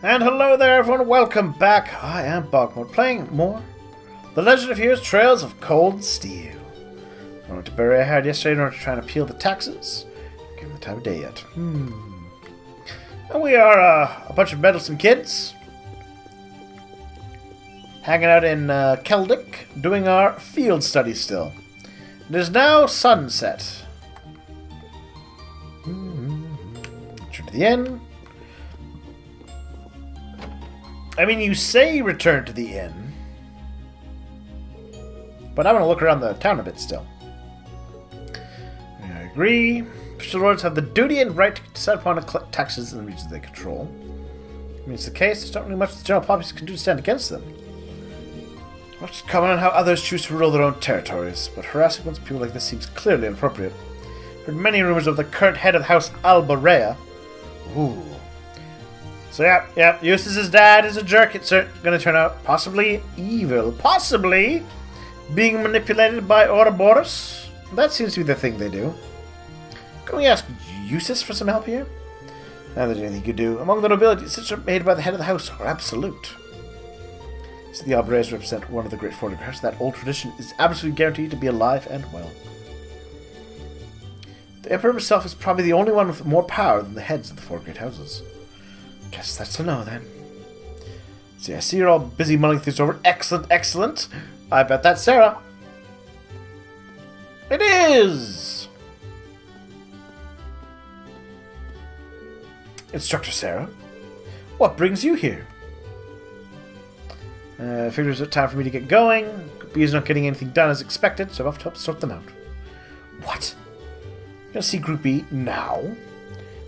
And hello there everyone, welcome back. I am BogMod, playing more The Legend of Heroes Trails of Cold Steel. I went to bury I had yesterday in order to try and appeal the taxes. Give them the time of day yet. And we are a bunch of meddlesome kids hanging out in Keldic, doing our field study still. It is now sunset. Return to the inn. I mean, you say return to the inn, but I want to look around the town a bit still. I agree. Official lords have the duty and right to decide upon and collect taxes in the regions they control. I mean, it's the case, there's not really much the general populace can do to stand against them. I'll just comment on how others choose to rule their own territories, but harassing one's people like this seems clearly inappropriate. Heard many rumors of the current head of the house, Albarea. Ooh. So yeah, Eustace's dad is a jerk. It's going to turn out possibly evil. Possibly being manipulated by Ouroboros. That seems to be the thing they do. Can we ask Eustace for some help here? Now there's anything you could do. Among the nobility, decisions made by the head of the house are absolute. So the Albareas represent one of the great photographs. That old tradition is absolutely guaranteed to be alive and well. The Emperor himself is probably the only one with more power than the heads of the four great houses. Guess that's a no, then. See, I see you're all busy mulling things over. Excellent, excellent. I bet that's Sarah. It is! Instructor Sarah, what brings you here? Figures it's time for me to get going. B's not getting anything done as expected, so I'll have to help sort them out. What? You're gonna see Group B now?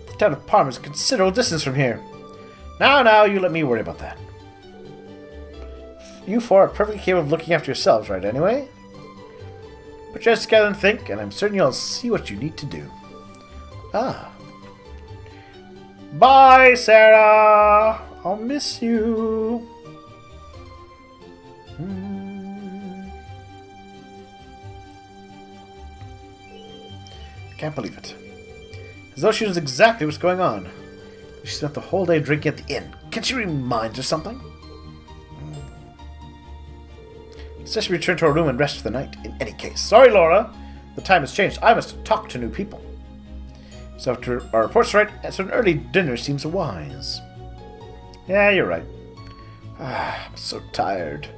The town of Parma is a considerable distance from here. Now, you let me worry about that. You four are perfectly capable of looking after yourselves, right, anyway? Put your heads together and think, and I'm certain you'll see what you need to do. Ah. Bye, Sarah! I'll miss you. Can't believe it. As though she knows exactly what's going on. She spent the whole day drinking at the inn. Can't she remind her something? Instead, she returned to her room and rest for the night, in any case. Sorry, Laura. The time has changed. I must talk to new people. So after our reports right, so an early dinner seems wise. Yeah, you're right. I'm so tired.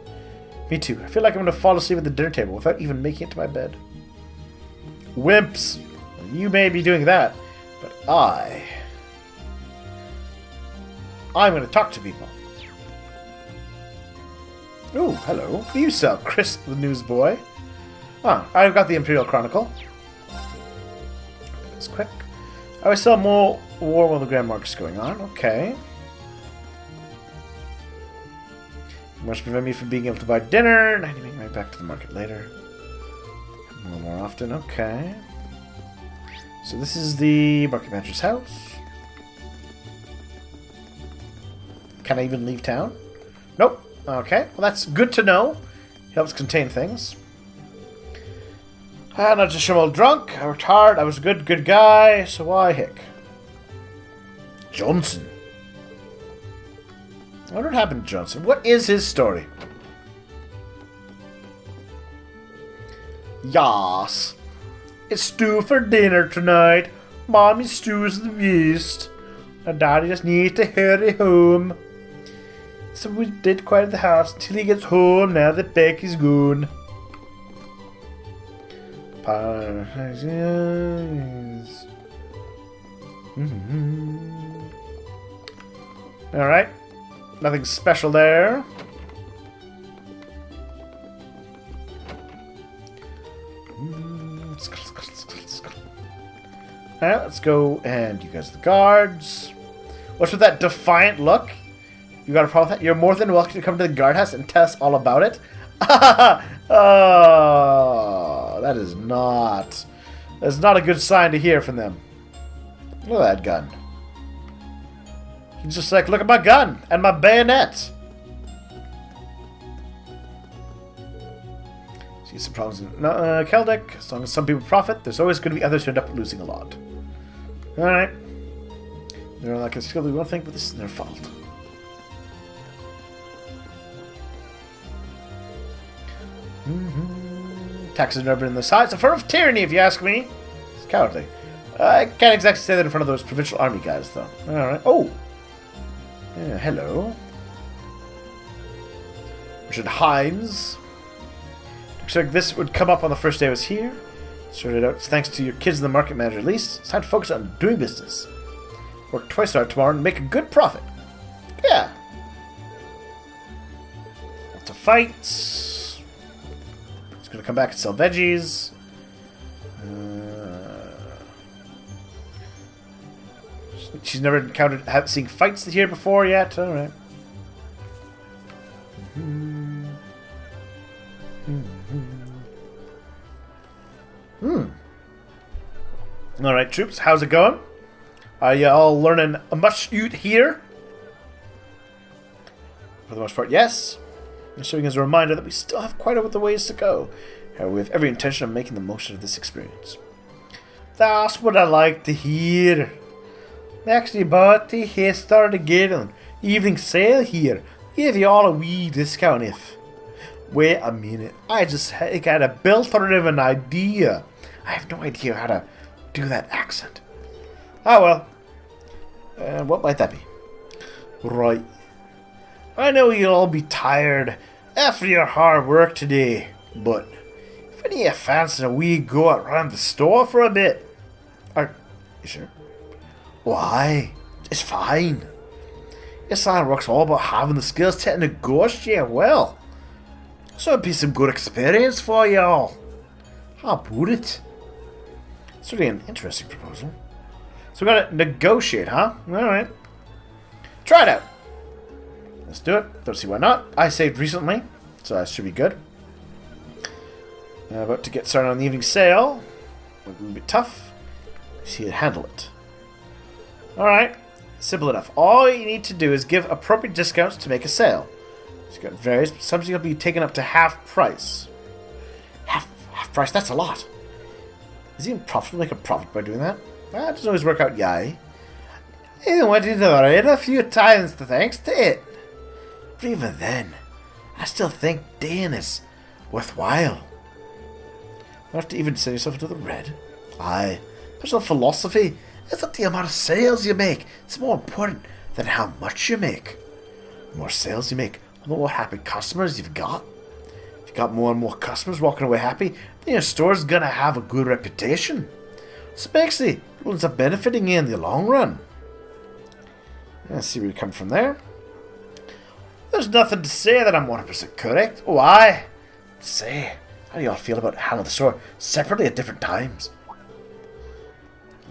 Me too. I feel like I'm going to fall asleep at the dinner table without even making it to my bed. Wimps. You may be doing that, but I'm going to talk to people. Ooh, hello. What do you sell, Crisp the newsboy? Ah, I've got the Imperial Chronicle. It's quick. I always sell more war while the Grand Mark's going on. Okay. You must prevent me from being able to buy dinner, and I need to make my way back to the market later. More often. Okay. So this is the market manager's house. Can I even leave town? Nope. Okay. Well, that's good to know. Helps contain things. Not just some old drunk. I worked hard. I was a good guy. So why hick? Johnson. I wonder what happened to Johnson. What is his story? Yas. It's stew for dinner tonight. Mommy stews the best. And Daddy just needs to hurry home. So we did quiet the house until he gets home now that Becky's gone. Alright. Nothing special there. Alright, let's go, and you guys are the guards. What's with that defiant look? You got a problem with that? You're more than welcome to come to the guardhouse and tell us all about it. Oh, that's not a good sign to hear from them. Look at that gun. He's just like, look at my gun and my bayonet. See some problems in Keldic. As long as some people profit, there's always going to be others who end up losing a lot. Alright. They're not going to skill we won't think, but this is their fault. Taxes have never been on the side. It's a form of tyranny, if you ask me. It's cowardly. I can't exactly say that in front of those provincial army guys, though. Alright. Oh! Yeah, hello. Richard Hines. Looks like this would come up on the first day I was here. Sorted out thanks to your kids and the market manager at least. It's time to focus on doing business. Work twice as hard tomorrow and make a good profit. Yeah. Lots of fights. He's going to come back and sell veggies. She's never encountered seeing fights here before yet. Alright. Alright, troops, how's it going? Are you all learning much here? For the most part, yes. And showing as a reminder that we still have quite a bit of ways to go. However, we have every intention of making the most of this experience. That's what I like to hear. I'm actually about to get started again on evening sale here. Give you all a wee discount if... Wait a minute. I just got a belter of an idea. I have no idea how to do that accent. Ah well. What might that be? Right. I know you'll all be tired after your hard work today, but if any of you fancy a wee go around the store for a bit... Are you sure? Why? It's fine. Yes, Iron Rock's all about having the skills to negotiate well. So it'd be some good experience for y'all. How about it? It's really an interesting proposal. So we're gonna negotiate, huh? Alright. Try it out. Let's do it. Don't see why not. I saved recently, so that should be good. About to get started on the evening sale. A little bit tough. See you handle it. Alright. Simple enough. All you need to do is give appropriate discounts to make a sale. So you've got various, something will be taken up to half price. Half price? That's a lot. Is it even profitable to make a profit by doing that? It doesn't always work out, yay. I went into the raid a few times thanks to it. But even then, I still think Dane is worthwhile. You have to even send yourself into the red. Aye. Personal philosophy is not the amount of sales you make. It's more important than how much you make. The more sales you make, the more happy customers you've got. If you've got more and more customers walking away happy, then your store's gonna have a good reputation. So basically, it ends up benefiting you in the long run. Let's see where we come from there. There's nothing to say that I'm 100% correct. Oh, I say, how do y'all feel about handling the store separately at different times?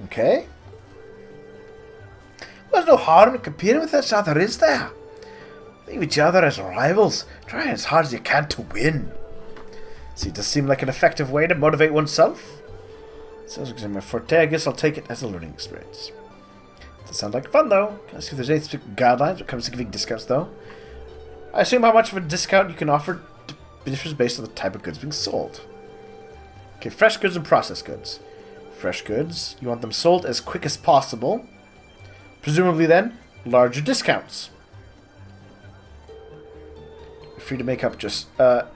Okay. There's no harm in competing with each other, is there? Think of each other as rivals, trying as hard as you can to win. See, it does seem like an effective way to motivate oneself. Sounds like my forte. I guess I'll take it as a learning experience. Does sound like fun, though. Can I see if there's any specific guidelines when it comes to giving discounts, though? I assume how much of a discount you can offer differs based on the type of goods being sold. Okay, fresh goods and processed goods. Fresh goods, you want them sold as quick as possible. Presumably, then, larger discounts. You're free to make up just to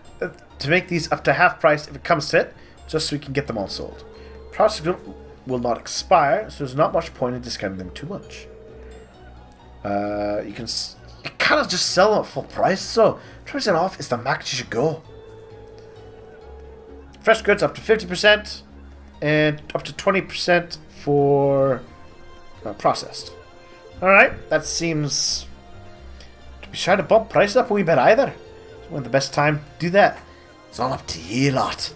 make these up to half price if it comes to it, just so we can get them all sold. Processed goods will not expire, so there's not much point in discounting them too much. You kind of just sell them at full price, so 20% off is the max you should go. Fresh goods up to 50% and up to 20% for processed. Alright, that seems to be trying to bump prices up a wee bit either. It's one of the best time to do that. It's all up to you lot.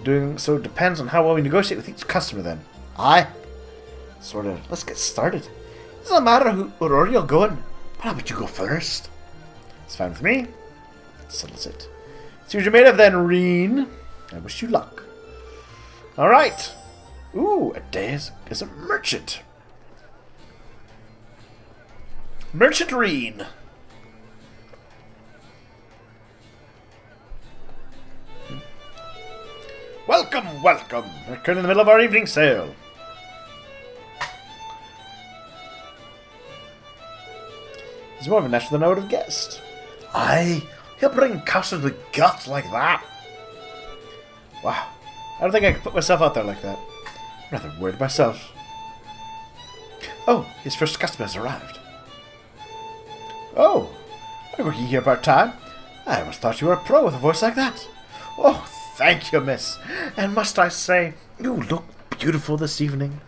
Doing so depends on how well we negotiate with each customer then. Aye. Sort of. Let's get started. It doesn't matter who order you're going, but how about you go first? It's fine with me. Settles it. See what you're made of then, Reen. I wish you luck. Alright. Ooh, a days is a merchant. Merchant Reen. Welcome, welcome. We're currently in the middle of our evening sale. He's more of a natural than I would have guessed. Aye, He'll bring customers with guts like that. Wow. I don't think I could put myself out there like that. I'm rather worried myself. Oh, his first customer has arrived. Oh, are you working here part-time? I almost thought you were a pro with a voice like that. Oh, thank you, miss. And must I say, you look beautiful this evening.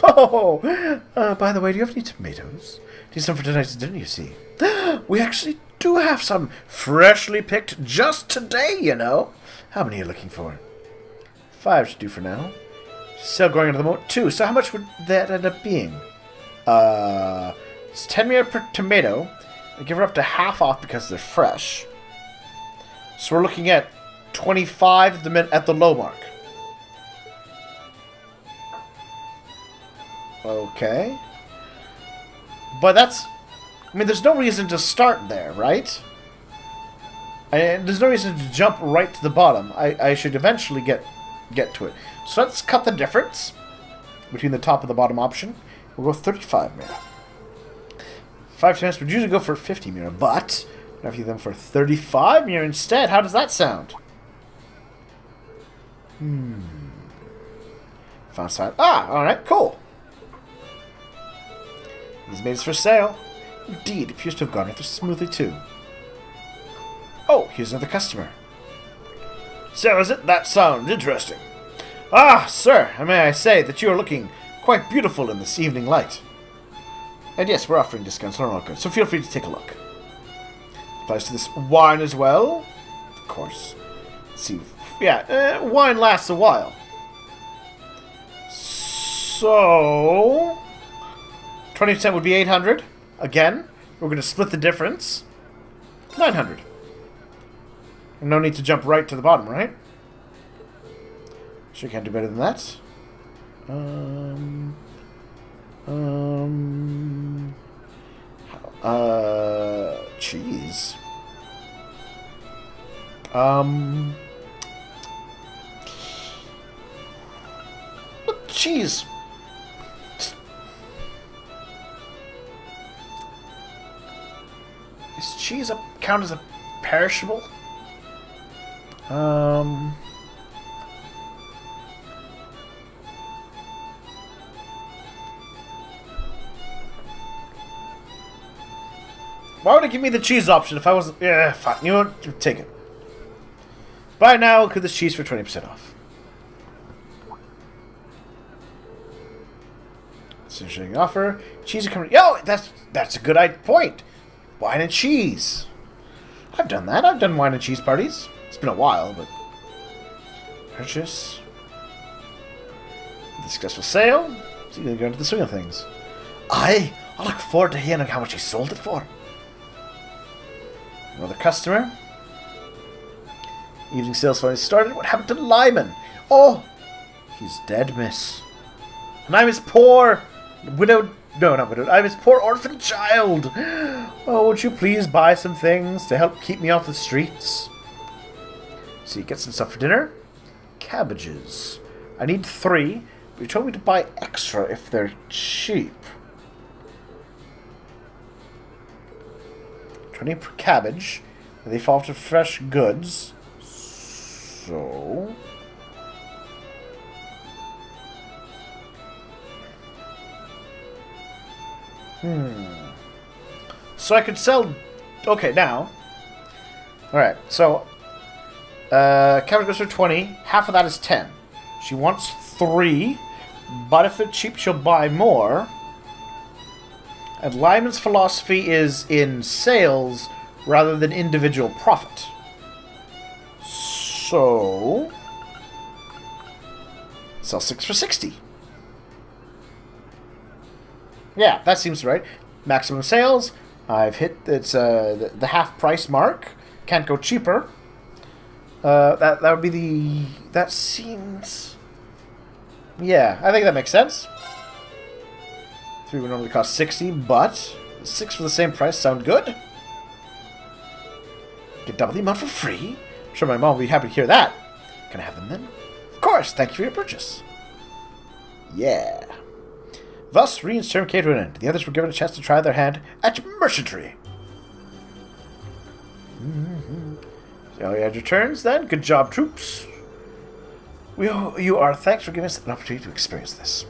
Oh, by the way, do you have any tomatoes? Need some for tonight's dinner, you see. We actually do have some freshly picked just today, you know. How many are you looking for? 5 should do for now. Sale going into the moment 2, so how much would that end up being? It's 10 mira per tomato. I give her up to half off because they're fresh. So we're looking at 25 at the low mark. Okay. But that's... I mean, there's no reason to start there, right? And there's no reason to jump right to the bottom. I should eventually get to it. So let's cut the difference between the top and the bottom option. We'll go 35 mira. 5 times would usually go for 50 mira, but I'm going to them for 35 mira instead. How does that sound? Found sign. Ah, alright, cool. These made for sale. Indeed, it appears to have gone rather smoothly too. Oh, here's another customer. So is it? That sounds interesting. Ah, sir, may I say that you are looking quite beautiful in this evening light. And yes, we're offering discounts on all goods, so feel free to take a look. Applies to this wine as well. Of course. Let's see. Yeah, wine lasts a while. So... 20% would be 800. Again, we're going to split the difference. 900. No need to jump right to the bottom, right? Sure can't do better than that. Cheese. Cheese. Is cheese count as a perishable? Why would it give me the cheese option if I wasn't... Yeah, fine. You know what? Take it. Buy now, could this cheese for 20% off. It's an interesting offer. Cheese are coming... Yo, that's a good point. Wine and cheese. I've done that. I've done wine and cheese parties. It's been a while, but... Purchase. Successful sale. So you're going to go into the swing of things. I look forward to hearing how much he sold it for. Another customer. Evening sales finally started. What happened to Lyman? Oh, he's dead, miss. And I'm his poor widowed... No, not widowed. I'm his poor orphan child. Oh, would you please buy some things to help keep me off the streets? So you get some stuff for dinner. Cabbages. I need 3, but you told me to buy extra if they're cheap. 20 per cabbage. They fall to fresh goods. So... So I could sell... Okay, now. Alright, so... cabbage goes for 20. Half of that is 10. She wants 3. But if they're cheap, she'll buy more. And Lyman's philosophy is in sales rather than individual profit. So... Sell 6 for 60. Yeah, that seems right. Maximum sales. I've hit it's the half price mark. Can't go cheaper. That would be the... That seems... Yeah, I think that makes sense. 3 would normally cost 60, but 6 for the same price sound good. Get double the amount for free. I'm sure my mom will be happy to hear that. Can I have them then? Of course, thank you for your purchase. Yeah. Thus, Reen's term came to an end. The others were given a chance to try their hand at merchantry. So you had your turns then. Good job, troops. We owe you our thanks for giving us an opportunity to experience this.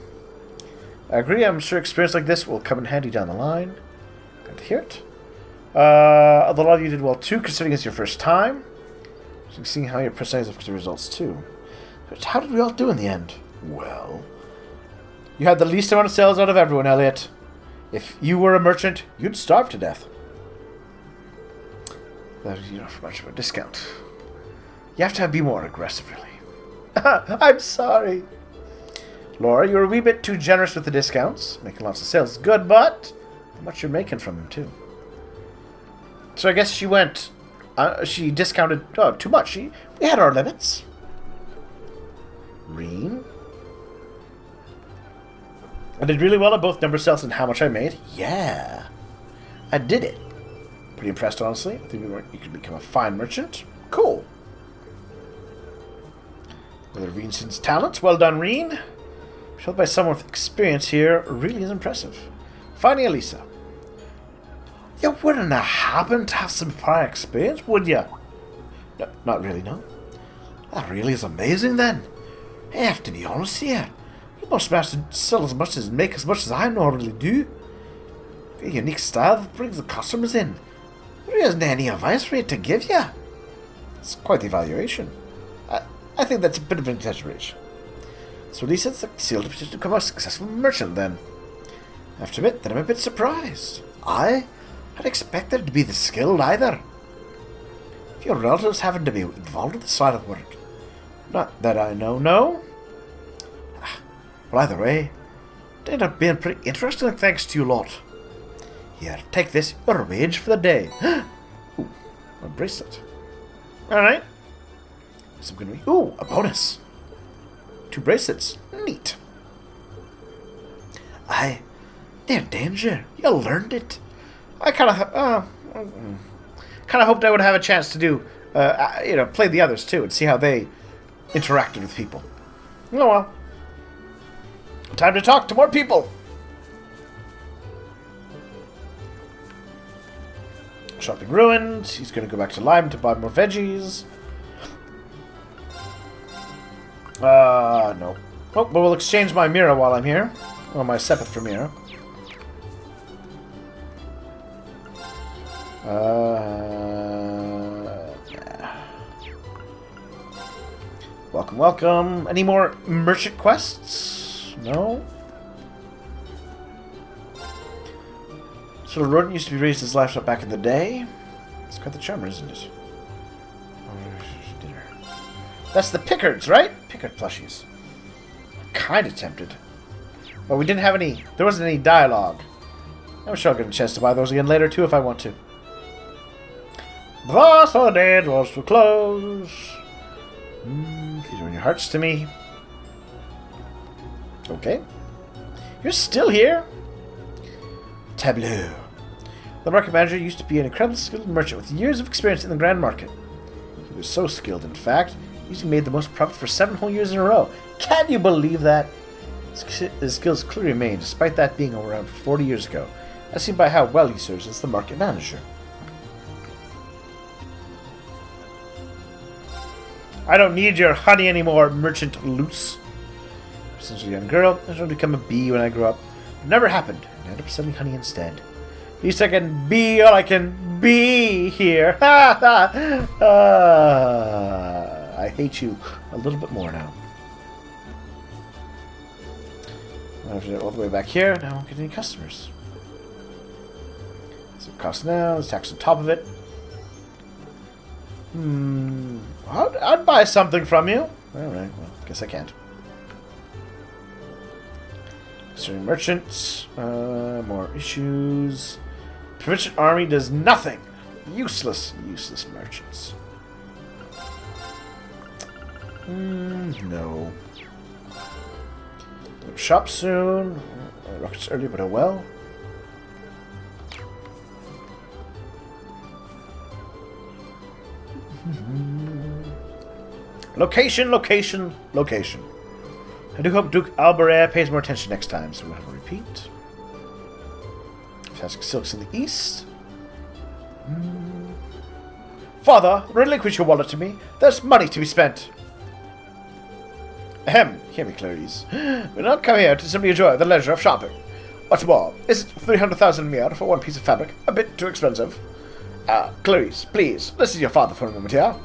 I agree. I'm sure experience like this will come in handy down the line. Good to hear it. Although a lot of you did well too, considering it's your first time. So you see how your personalities affect the results too. But how did we all do in the end? Well, you had the least amount of sales out of everyone, Elliot. If you were a merchant, you'd starve to death. That is not for much of a discount. You have to be more aggressive, really. I'm sorry. Laura, you're a wee bit too generous with the discounts. Making lots of sales is good, but how much you're making from them, too. So I guess she went... she discounted too much. We had our limits. Reen? I did really well at both number sales and how much I made. Yeah. I did it. Pretty impressed, honestly. I think you could become a fine merchant. Cool. Whether Reen's talent. Well done, Reen. Showed by someone with experience here really is impressive. Finally, Elisa. You wouldn't have happened to have some prior experience, would you? No, not really, no. That really is amazing, then. I have to be honest here. You must master sell as much as make as much as I normally do. Your unique style that brings the customers in. There isn't any advice for it to give you. It's quite the evaluation. I think that's a bit of an exaggeration. So Lisa sealed the petition to become a successful merchant then. I have to admit that I'm a bit surprised. I had expected to be the skilled either. If your relatives happen to be involved with this line of work. Not that I know, no. Well, either way, it ended up being pretty interesting thanks to you lot. Here, take this, your wage for the day. Ooh, a bracelet. Alright. Some good. Ooh, a bonus. 2 bracelets. Neat. They're danger. You learned it. I kind of hoped I would have a chance to do, play the others too and see how they interacted with people. Oh well. Time to talk to more people. Shopping ruined. He's going to go back to Lime to buy more veggies. No. Oh, but we'll exchange my Mira while I'm here. Or my Sepith for Mira. Welcome, welcome. Any more merchant quests? No? So the rodent used to be raised as livestock back in the day. It's quite the charmer, isn't it? Dinner. That's the Pickards, right? Pickard plushies. Kinda tempted. But we didn't have any... There wasn't any dialogue. I'm sure I'll get a chance to buy those again later, too, if I want to. Thus the day draws to a close. These are in your hearts to me. Okay. You're still here? Tableau. The market manager used to be an incredibly skilled merchant with years of experience in the Grand Market. He was so skilled, in fact, he's made the most profit for 7 whole years in a row. Can you believe that? His skills clearly remain, despite that being around 40 years ago, as seen by how well he serves as the market manager. I don't need your honey anymore, Merchant Luce. Since a young girl, I was going to become a bee when I grew up. It never happened. I ended up selling honey instead. At least I can be all I can be here. I hate you a little bit more now. I have to do it all the way back here. Now I won't get any customers. So it costs now. There's tax on top of it. I'd buy something from you. Alright, well, guess I can't. Concerning merchants, more issues. Provincial army does nothing. Useless merchants. No. Shop soon. Rockets early, but oh well. Location. I do hope Duke Albert pays more attention next time, so we'll have a repeat. Fantastic silks in the east. Father, relinquish your wallet to me. There's money to be spent. Ahem. Hear me, Clarice. We're not come here to simply enjoy the leisure of shopping. What's more, isn't 300,000 mere for one piece of fabric a bit too expensive? Clarice, please, listen to your father for a moment here.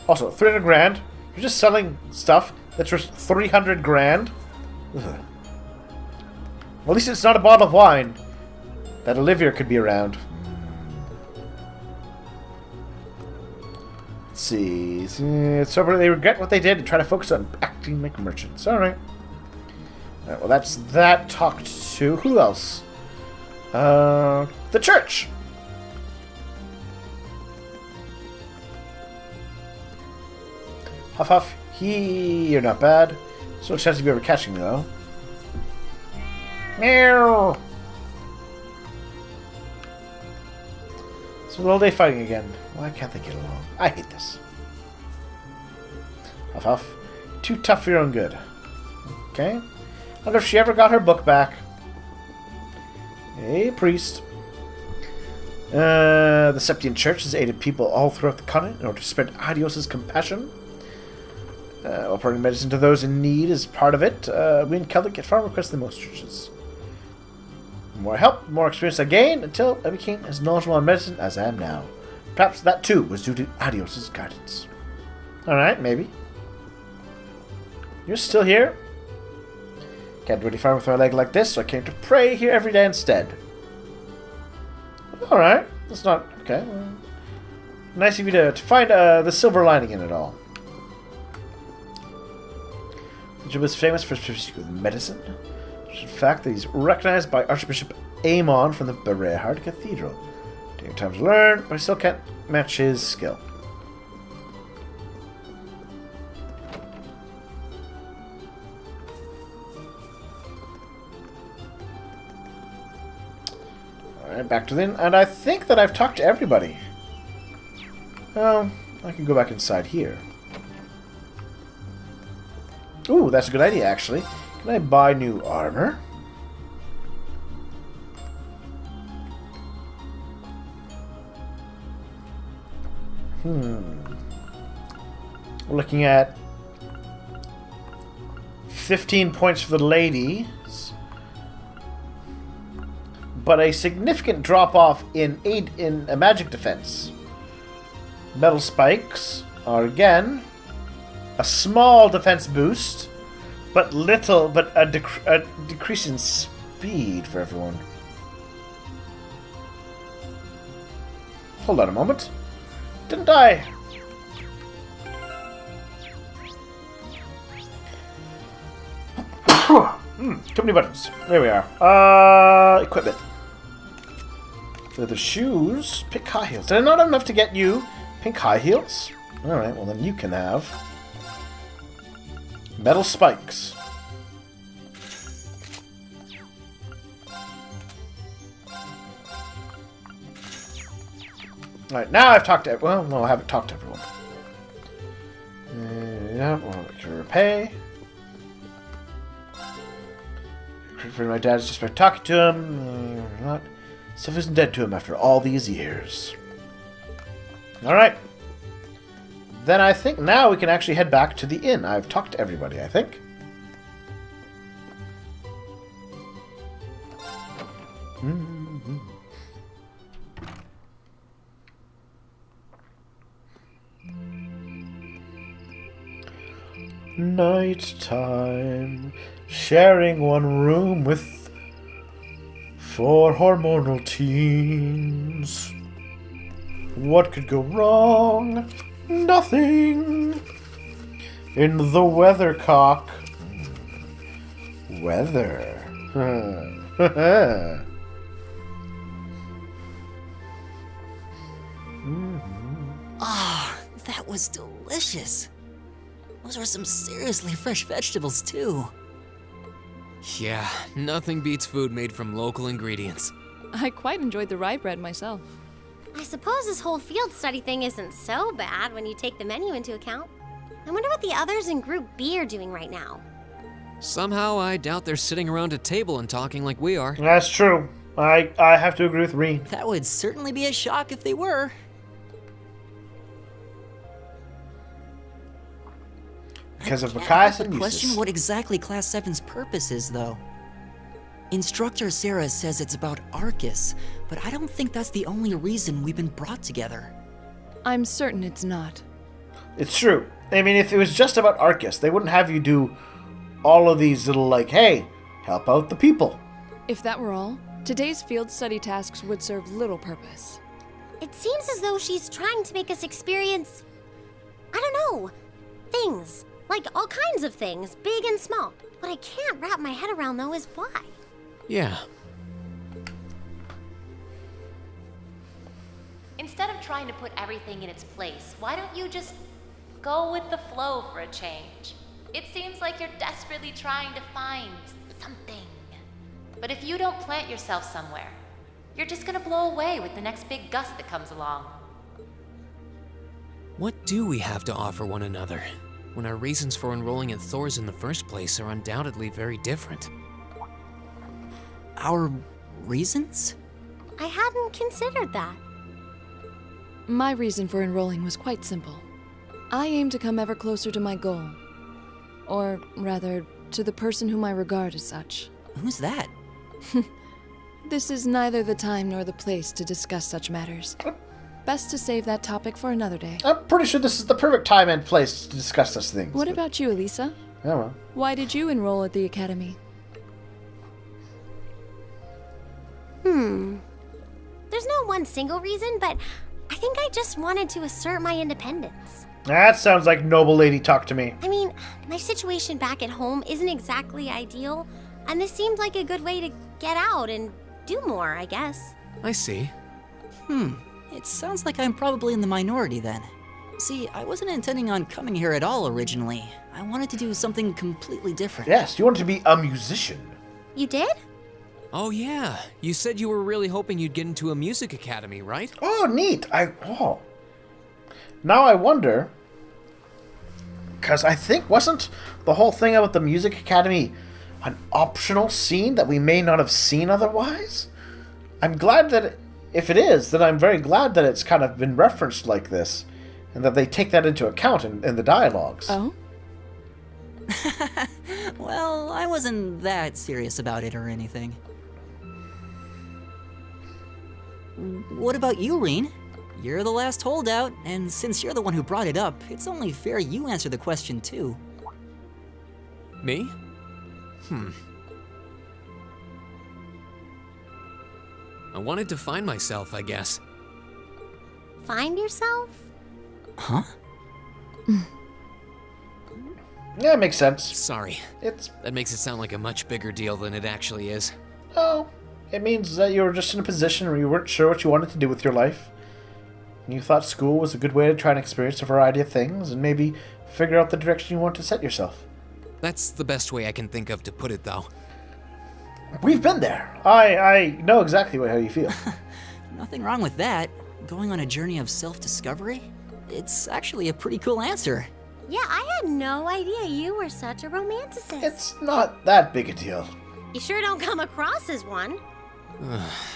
Also, 300 grand? You're just selling stuff that's worth 300 grand? Ugh. Well, at least it's not a bottle of wine that Olivia could be around. Let's see. So they regret what they did and try to focus on acting like merchants. Alright. Alright, well, that's that. Talked to... Who else? The church! Huff Huff. You're not bad. There's no chance of you ever catching me, though. Meow! So all day fighting again. Why can't they get along? I hate this. Huff Huff. Too tough for your own good. Okay. I wonder if she ever got her book back. A priest. The Septian Church has aided people all throughout the continent in order to spread Adios' compassion. Offering medicine to those in need is part of it. We in Celtic get far more requests than most churches. The more help, the more experience I gained, until I became as knowledgeable on medicine as I am now. Perhaps that too was due to Adios' guidance. Alright, maybe. You're still here? Can't do any farm with my leg like this, so I came to pray here every day instead. Alright, that's not... okay. Nice of you to find the silver lining in it all. The job is famous for his proficiency with medicine. In fact, that he's recognized by Archbishop Aemon from the Berehard Cathedral. Taking time to learn, but I still can't match his skill. Alright, back to the inn. And I think that I've talked to everybody. I can go back inside here. Ooh, that's a good idea, actually. Can I buy new armor? We're looking at 15 points for the ladies, but a significant drop-off in magic defense. Metal spikes are again a small defense boost, but a decrease in speed for everyone. Hold on a moment. Didn't I? Too many buttons. There we are. Equipment. Leather shoes. Pink high heels. Did I not have enough to get you pink high heels? Alright, well then you can have metal spikes. Alright, now I've talked to everyone. Well, no, I haven't talked to everyone. Yeah, well, I can repay. For my dad is just by talking to him. Not. Stuff isn't dead to him after all these years. Alright. Then I think now we can actually head back to the inn. I've talked to everybody, I think. Night time. Sharing one room with 4 hormonal teens. What could go wrong? Nothing. In the weathercock. Weather. Ah, that was delicious. Those were some seriously fresh vegetables, too. Yeah, nothing beats food made from local ingredients. I quite enjoyed the rye bread myself. I suppose this whole field study thing isn't so bad when you take the menu into account. I wonder what the others in Group B are doing right now. Somehow, I doubt they're sitting around a table and talking like we are. That's true. I have to agree with Reen. That would certainly be a shock if they were. Because of Can't Machias help and but question Musis. what exactly Class 7's purpose is, though. Instructor Sarah says it's about Arcus, but I don't think that's the only reason we've been brought together. I'm certain it's not. It's true. I mean, if it was just about Arcus, they wouldn't have you do all of these little, like, hey, help out the people. If that were all, today's field study tasks would serve little purpose. It seems as though she's trying to make us experience, I don't know, things. Like all kinds of things, big and small. What I can't wrap my head around, though, is why. Yeah. Instead of trying to put everything in its place, why don't you just go with the flow for a change? It seems like you're desperately trying to find something. But if you don't plant yourself somewhere, you're just gonna blow away with the next big gust that comes along. What do we have to offer one another, when our reasons for enrolling in Thor's in the first place are undoubtedly very different? Our reasons? I hadn't considered that. My reason for enrolling was quite simple. I aim to come ever closer to my goal. Or, rather, to the person whom I regard as such. Who's that? This is neither the time nor the place to discuss such matters. Best to save that topic for another day. I'm pretty sure this is the perfect time and place to discuss such things. What but- about you, Elisa? Oh, well. Why did you enroll at the academy? There's no one single reason, but I think I just wanted to assert my independence. That sounds like noble lady talk to me. I mean, my situation back at home isn't exactly ideal, and this seemed like a good way to get out and do more, I guess. I see. It sounds like I'm probably in the minority then. See, I wasn't intending on coming here at all originally. I wanted to do something completely different. Yes, you want to be a musician. You did? Oh yeah, you said you were really hoping you'd get into a music academy, right? Oh, neat. Now I wonder, because I think, wasn't the whole thing about the music academy an optional scene that we may not have seen otherwise? I'm glad that, if it is, then I'm very glad that it's kind of been referenced like this, and that they take that into account in the dialogues. Oh? Well, I wasn't that serious about it or anything. What about you, Reen? You're the last holdout, and since you're the one who brought it up, it's only fair you answer the question too. Me? I wanted to find myself, I guess. Find yourself? Huh? Yeah, it makes sense. Sorry, It's, that makes it sound like a much bigger deal than it actually is. oh, it means that you were just in a position where you weren't sure what you wanted to do with your life. And you thought school was a good way to try and experience a variety of things and maybe figure out the direction you want to set yourself. That's the best way I can think of to put it, though. We've been there. I know exactly how you feel. Nothing wrong with that. Going on a journey of self-discovery? It's actually a pretty cool answer. Yeah, I had no idea you were such a romanticist. It's not that big a deal. You sure don't come across as one.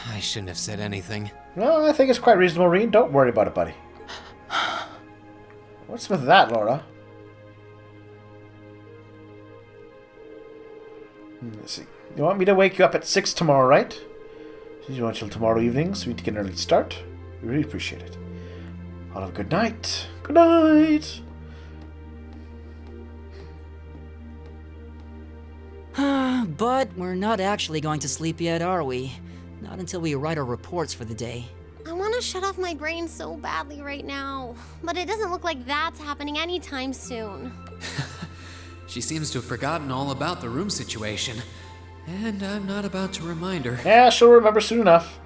I shouldn't have said anything. No, I think it's quite reasonable, Reen. Don't worry about it, buddy. What's with that, Laura? Let's see. You want me to wake you up at 6 tomorrow, right? You want till tomorrow evening so we can get an early start? We really appreciate it. I'll have a good night. Good night. But we're not actually going to sleep yet, are we? Not until we write our reports for the day. I want to shut off my brain so badly right now, but it doesn't look like that's happening anytime soon. She seems to have forgotten all about the room situation, and I'm not about to remind her. Yeah, she'll remember soon enough.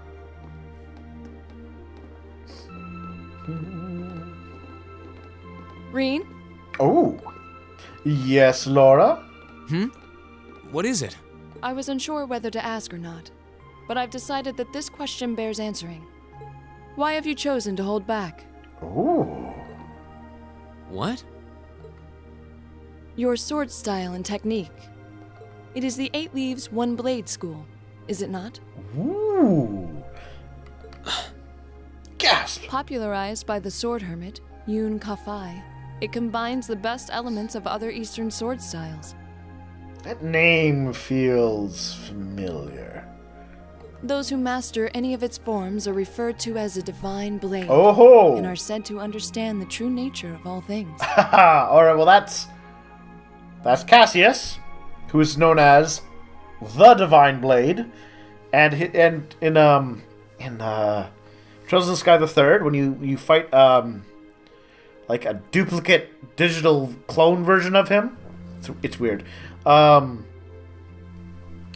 Reen? Oh. Yes, Laura? What is it? I was unsure whether to ask or not, but I've decided that this question bears answering. Why have you chosen to hold back? Ooh. What? Your sword style and technique. It is the 8 Leaves, 1 Blade school, is it not? Ooh. Gasp. Popularized by the sword hermit, Yun Ka-Fai. It combines the best elements of other Eastern sword styles. That name feels familiar. Those who master any of its forms are referred to as a divine blade. Oh-ho! And are said to understand the true nature of all things. Alright, well that's Cassius, who is known as the Divine Blade. And in Trails in the Sky the Third, when you fight like a duplicate digital clone version of him, it's weird.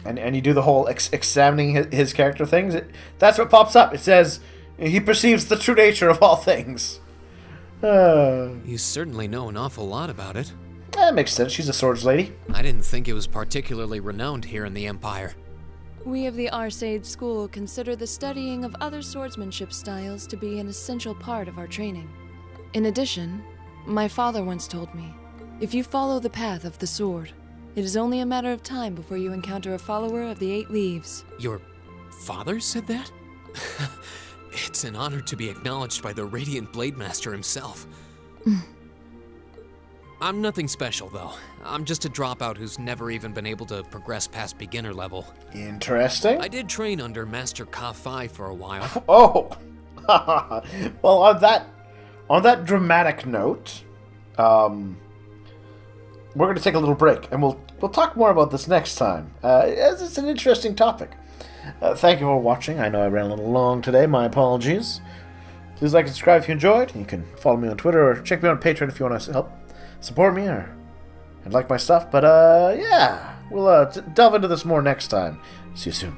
And you do the whole examining his character things. That's what pops up. It says he perceives the true nature of all things. You certainly know an awful lot about it. That makes sense. She's a swords lady. I didn't think it was particularly renowned here in the Empire. We of the Arcade School consider the studying of other swordsmanship styles to be an essential part of our training. In addition, my father once told me, if you follow the path of the sword, it is only a matter of time before you encounter a follower of the Eight Leaves. Your father said that? It's an honor to be acknowledged by the Radiant Blade Master himself. I'm nothing special, though. I'm just a dropout who's never even been able to progress past beginner level. Interesting. I did train under Master Ka-Fi for a while. Oh! Well, on that dramatic note, we're going to take a little break, and we'll talk more about this next time, as it's an interesting topic. Thank you for watching. I know I ran a little long today. My apologies. Please like and subscribe if you enjoyed. You can follow me on Twitter or check me out on Patreon if you want to help support me and like my stuff. But yeah, we'll delve into this more next time. See you soon.